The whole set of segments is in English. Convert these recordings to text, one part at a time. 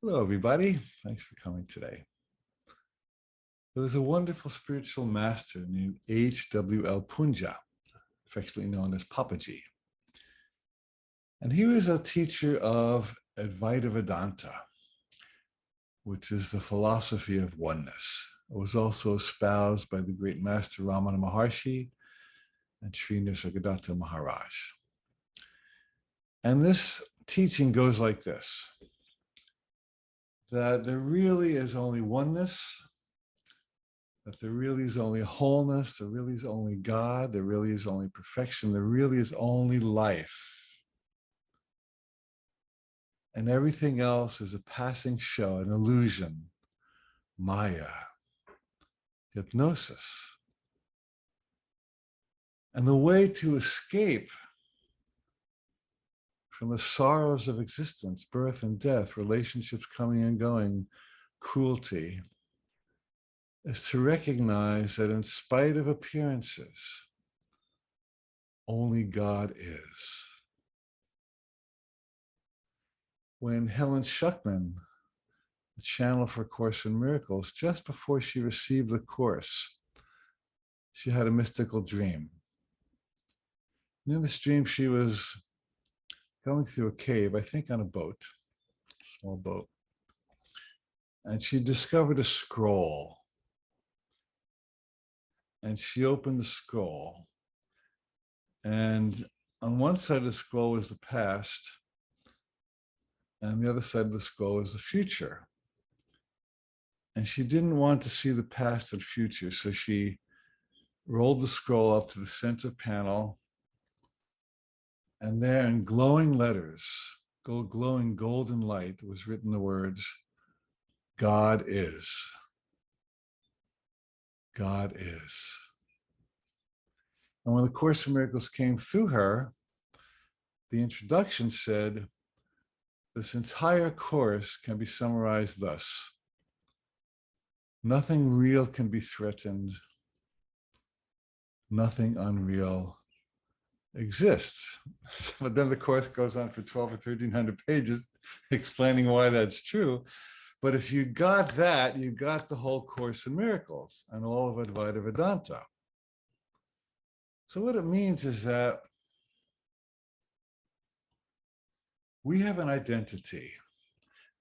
Hello, everybody. Thanks for coming today. There was a wonderful spiritual master named H.W.L. Punja, affectionately known as Papaji. And he was a teacher of Advaita Vedanta, which is the philosophy of oneness. It was also espoused by the great master Ramana Maharshi and Sri Nisargadatta Maharaj. And this teaching goes like this, that there really is only oneness, that there really is only wholeness, there really is only God, there really is only perfection, there really is only life. And everything else is a passing show, an illusion, Maya, hypnosis. And the way to escape from the sorrows of existence, birth and death, relationships coming and going, cruelty, is to recognize that in spite of appearances, only God is. When Helen Schuckman, the channel for Course in Miracles, just before she received the Course, she had a mystical dream. And in this dream, she was going through a cave, I think on a boat, small boat, and she discovered a scroll. And she opened the scroll, and on one side of the scroll was the past, and the other side of the scroll was the future. And she didn't want to see the past and future, so she rolled the scroll up to the center panel, and there in glowing letters, glowing golden light, was written the words, God is. God is. And when the Course in Miracles came through her, the introduction said, this entire course can be summarized thus. Nothing real can be threatened. Nothing unreal exists. But then the course goes on for 12 or 1300 pages explaining why that's true. But if you got that, you got the whole Course in Miracles and all of Advaita Vedanta. So what it means is that we have an identity.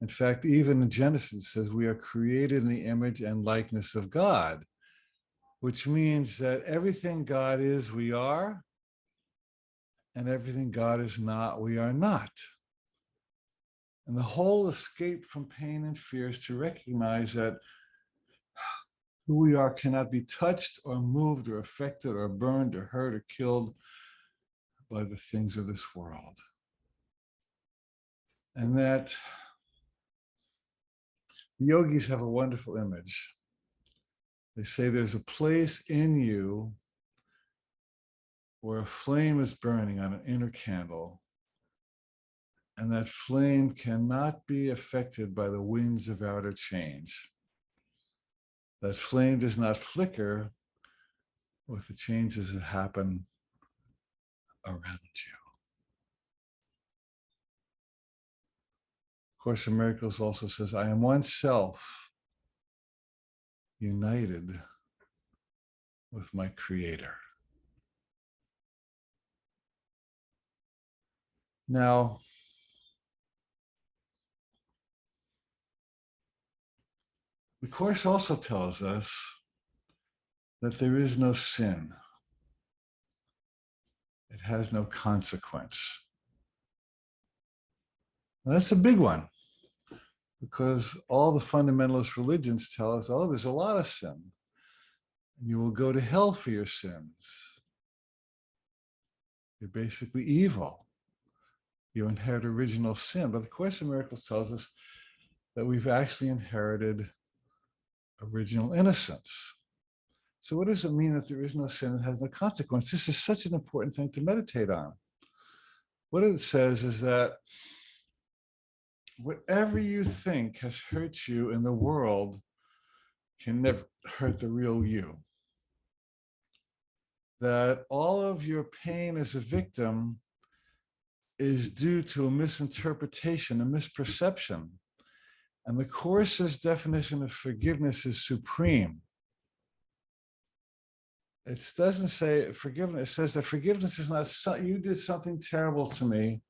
In fact, even in Genesis says we are created in the image and likeness of God, which means that everything God is, we are, and everything God is not, we are not. And the whole escape from pain and fear is to recognize that who we are cannot be touched or moved or affected or burned or hurt or killed by the things of this world. And that the yogis have a wonderful image. They say there's a place in you where a flame is burning on an inner candle, and that flame cannot be affected by the winds of outer change. That flame does not flicker with the changes that happen around you. Course in Miracles also says, I am one self, united with my Creator. Now, the Course also tells us that there is no sin. It has no consequence. And that's a big one, because all the fundamentalist religions tell us, oh, there's a lot of sin, and you will go to hell for your sins. You're basically evil. You inherit original sin. But the Course in Miracles tells us that we've actually inherited original innocence. So what does it mean that there is no sin and has no consequence? This is such an important thing to meditate on. What it says is that whatever you think has hurt you in the world can never hurt the real you. That all of your pain as a victim is due to a misinterpretation, a misperception. And the Course's definition of forgiveness is supreme. It doesn't say forgiveness. It says that forgiveness is not, you did something terrible to me,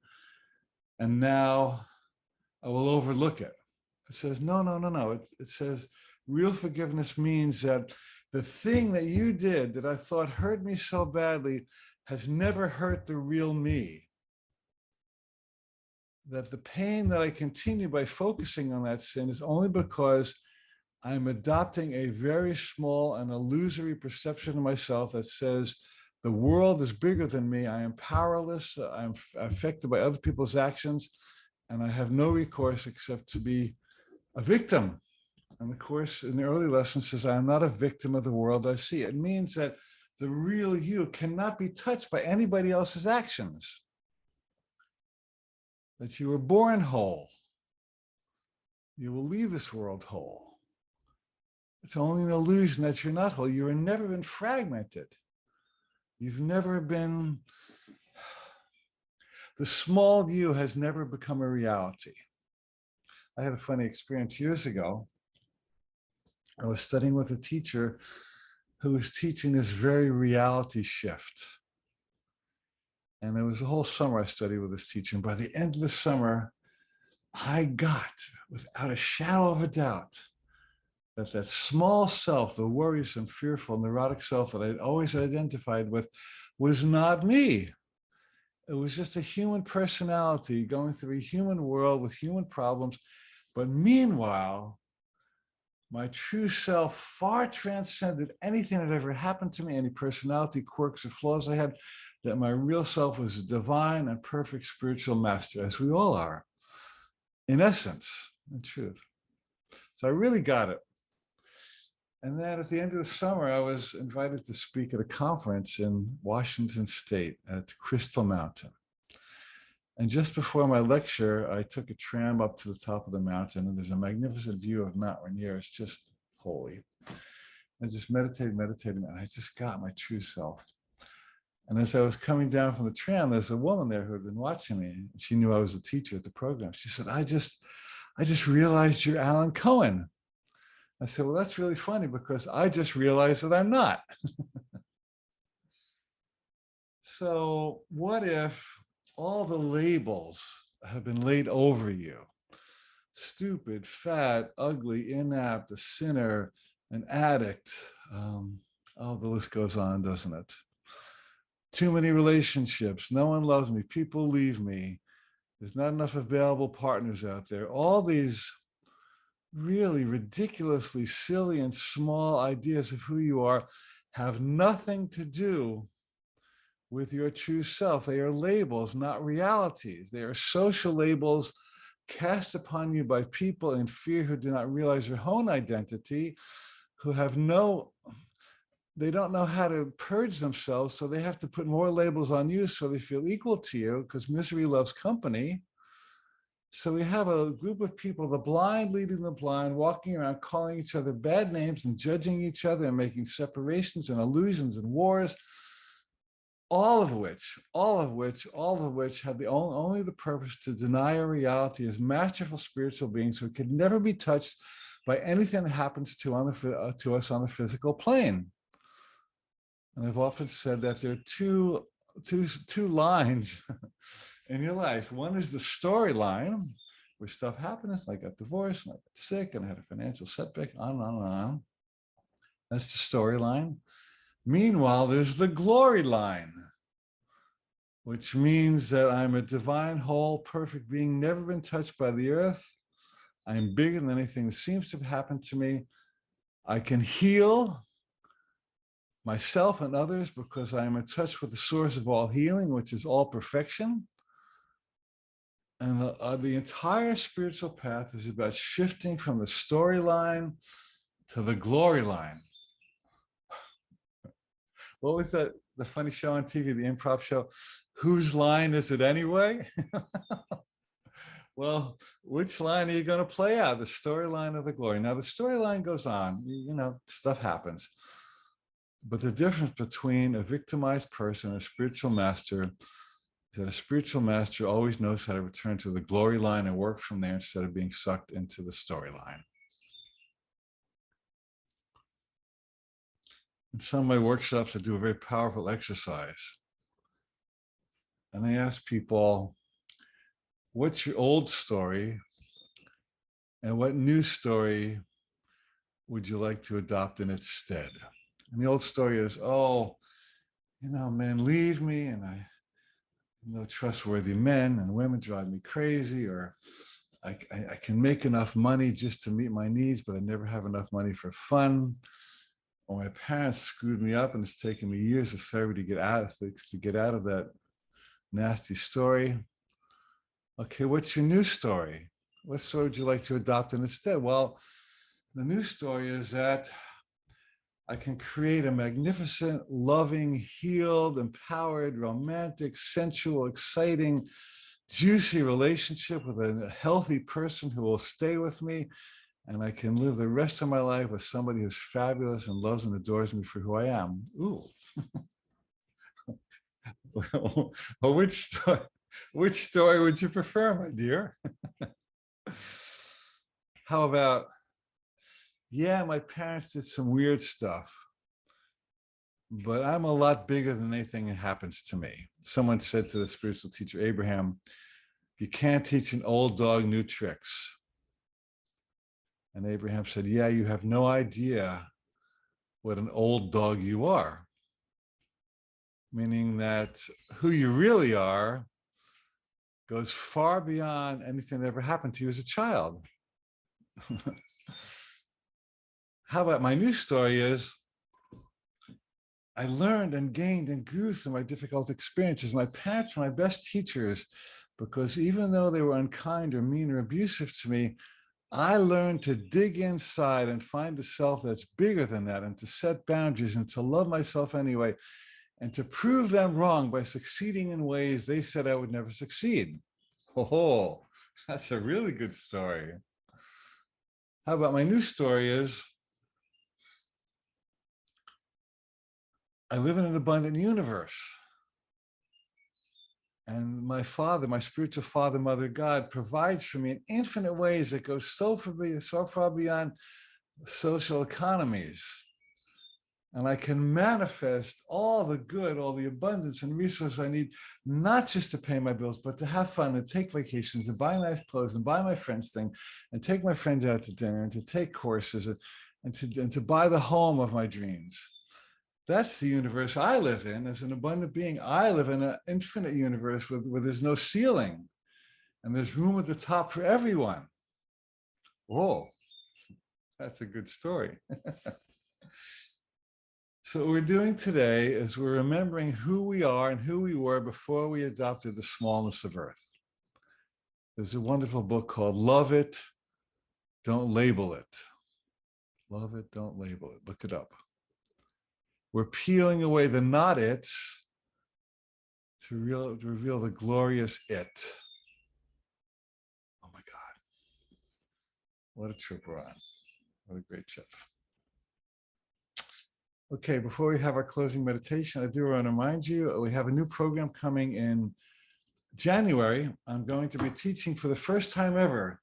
and now I will overlook it. It says, no, no, no, no. It says real forgiveness means that the thing that you did that I thought hurt me so badly has never hurt the real me. That the pain that I continue by focusing on that sin is only because I'm adopting a very small and illusory perception of myself that says the world is bigger than me. I am powerless. I'm affected by other people's actions, and I have no recourse except to be a victim. And of course, in the early lessons says, I am not a victim of the world I see. It means that the real you cannot be touched by anybody else's actions. That you were born whole. You will leave this world whole. It's only an illusion that you're not whole. You've never been fragmented. You've never been, the small you has never become a reality. I had a funny experience years ago. I was studying with a teacher who was teaching this very reality shift. And it was the whole summer I studied with this teacher. And by the end of the summer, I got, without a shadow of a doubt, that that small self, the worrisome, fearful, neurotic self that I'd always identified with, was not me. It was just a human personality going through a human world with human problems. But meanwhile, my true self far transcended anything that ever happened to me, any personality quirks or flaws I had, that my real self was a divine and perfect spiritual master, as we all are, in essence, in truth. So I really got it. And then at the end of the summer, I was invited to speak at a conference in Washington State at Crystal Mountain. And just before my lecture, I took a tram up to the top of the mountain, and there's a magnificent view of Mount Rainier. It's just holy. I just meditated, and I just got my true self. And as I was coming down from the tram, there's a woman there who had been watching me. She knew I was a teacher at the program. She said, I just realized you're Alan Cohen. I said, well, that's really funny because I just realized that I'm not. So what if all the labels have been laid over you? Stupid, fat, ugly, inept, a sinner, an addict. Oh, the list goes on, doesn't it? Too many relationships. No one loves me. People leave me. There's not enough available partners out there. All these really ridiculously silly and small ideas of who you are have nothing to do with your true self. They are labels, not realities. They are social labels cast upon you by people in fear who do not realize their own identity, who have they don't know how to purge themselves, so they have to put more labels on you so they feel equal to you, because misery loves company. So we have a group of people, the blind leading the blind, walking around calling each other bad names and judging each other and making separations and illusions and wars, all of which have only the purpose to deny our reality as masterful spiritual beings who can never be touched by anything that happens to us on the physical plane. And I've often said that there are two lines in your life. One is the storyline, where stuff happens, like I got divorced, and I got sick, and I had a financial setback, on and on and on. That's the storyline. Meanwhile, there's the glory line, which means that I'm a divine, whole, perfect being, never been touched by the earth. I'm bigger than anything that seems to have happened to me. I can heal myself and others because I am in touch with the source of all healing, which is all perfection. And the entire spiritual path is about shifting from the storyline to the glory line. What was that, the funny show on TV, the improv show? Whose line is it anyway? Well, which line are you going to play out? The storyline or the glory? Now, the storyline goes on, stuff happens. But the difference between a victimized person and a spiritual master is that a spiritual master always knows how to return to the glory line and work from there instead of being sucked into the storyline. In some of my workshops, I do a very powerful exercise. And I ask people, what's your old story? And what new story would you like to adopt in its stead? And the old story is, oh, men leave me, and no trustworthy men and women drive me crazy, or I can make enough money just to meet my needs, but I never have enough money for fun. Or my parents screwed me up, and it's taken me years of therapy to get out of that nasty story. Okay, what's your new story? What story would you like to adopt instead? Well, the new story is that I can create a magnificent, loving, healed, empowered, romantic, sensual, exciting, juicy relationship with a healthy person who will stay with me. And I can live the rest of my life with somebody who's fabulous and loves and adores me for who I am. Ooh. Well, which story would you prefer, my dear? How about, yeah, my parents did some weird stuff, but I'm a lot bigger than anything that happens to me. Someone said to the spiritual teacher, Abraham, you can't teach an old dog new tricks. And Abraham said, yeah, you have no idea what an old dog you are. Meaning that who you really are goes far beyond anything that ever happened to you as a child. How about my new story is, I learned and gained and grew through my difficult experiences. My parents were my best teachers, because even though they were unkind or mean or abusive to me, I learned to dig inside and find the self that's bigger than that, and to set boundaries and to love myself anyway, and to prove them wrong by succeeding in ways they said I would never succeed. Oh, that's a really good story. How about my new story is, I live in an abundant universe. And my Father, my spiritual Father, Mother, God, provides for me in infinite ways that go so far beyond social economies. And I can manifest all the good, all the abundance and resources I need, not just to pay my bills, but to have fun and take vacations and buy nice clothes and buy my friends things and take my friends out to dinner and to take courses and to buy the home of my dreams. That's the universe I live in as an abundant being. I live in an infinite universe where there's no ceiling, and there's room at the top for everyone. Whoa, that's a good story. So what we're doing today is we're remembering who we are and who we were before we adopted the smallness of Earth. There's a wonderful book called Love It, Don't Label It. Love it, don't label it. Look it up. We're peeling away the not it's to reveal the glorious it. Oh my God. What a trip we're on. What a great trip. Okay, before we have our closing meditation, I do want to remind you, we have a new program coming in January. I'm going to be teaching for the first time ever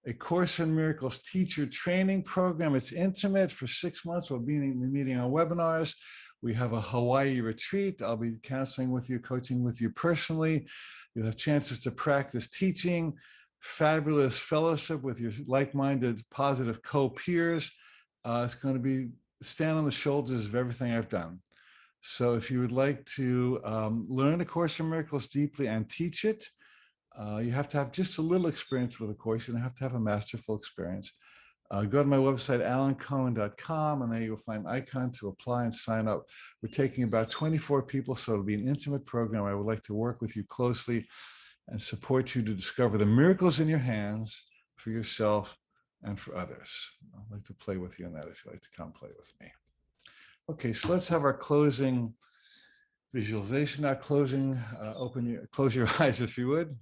a Course in Miracles teacher training program. It's intimate for 6 months. We'll be meeting on webinars. We have a Hawaii retreat. I'll be counseling with you, coaching with you personally. You'll have chances to practice teaching, fabulous fellowship with your like-minded, positive co-peers. It's going to be stand on the shoulders of everything I've done. So if you would like to learn A Course in Miracles deeply and teach it, you have to have just a little experience with a course. You don't have to have a masterful experience. Go to my website, alancohen.com, and there you'll find an icon to apply and sign up. We're taking about 24 people, so it'll be an intimate program. I would like to work with you closely and support you to discover the miracles in your hands for yourself and for others. I'd like to play with you on that if you'd like to come play with me. Okay, so let's have our closing visualization. Now close your eyes if you would.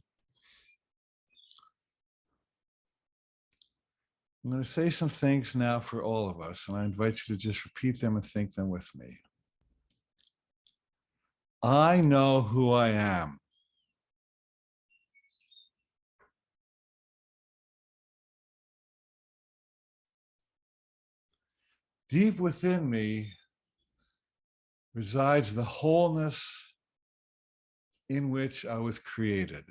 I'm going to say some things now for all of us, and I invite you to just repeat them and think them with me. I know who I am. Deep within me resides the wholeness in which I was created.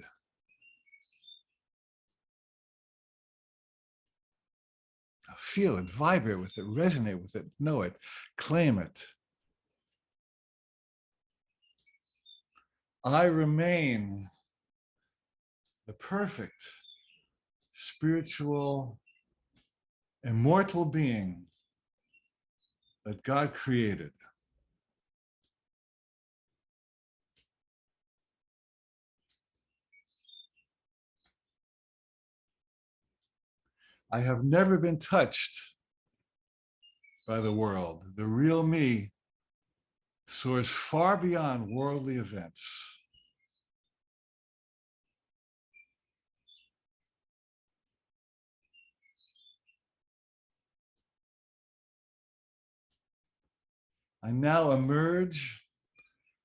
Feel it, vibrate with it, resonate with it, know it, claim it. I remain the perfect, spiritual, immortal being that God created. I have never been touched by the world. The real me soars far beyond worldly events. I now emerge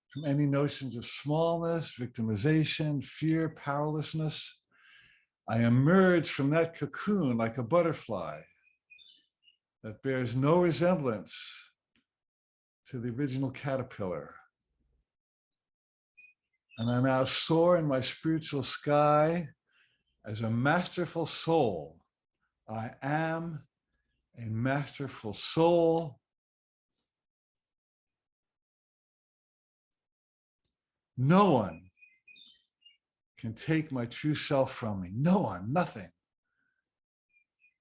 from any notions of smallness, victimization, fear, powerlessness. I emerge from that cocoon like a butterfly that bears no resemblance to the original caterpillar. And I now soar in my spiritual sky as a masterful soul. I am a masterful soul. No one can take my true self from me. No one, nothing.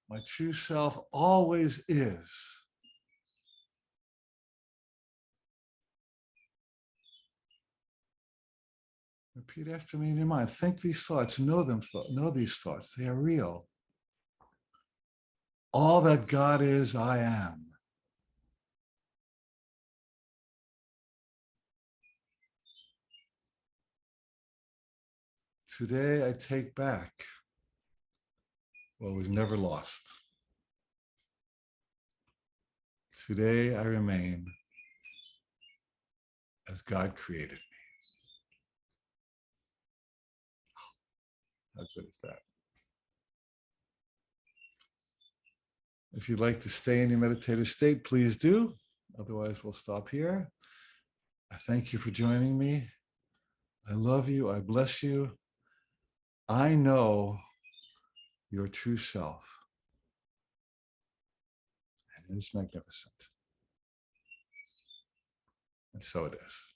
My true self always is. Repeat after me in your mind. Think these thoughts, know them, know these thoughts. They are real. All that God is, I am. Today, I take back what was never lost. Today, I remain as God created me. How good is that? If you'd like to stay in your meditative state, please do. Otherwise, we'll stop here. I thank you for joining me. I love you. I bless you. I know your true self. And it is magnificent. And so it is.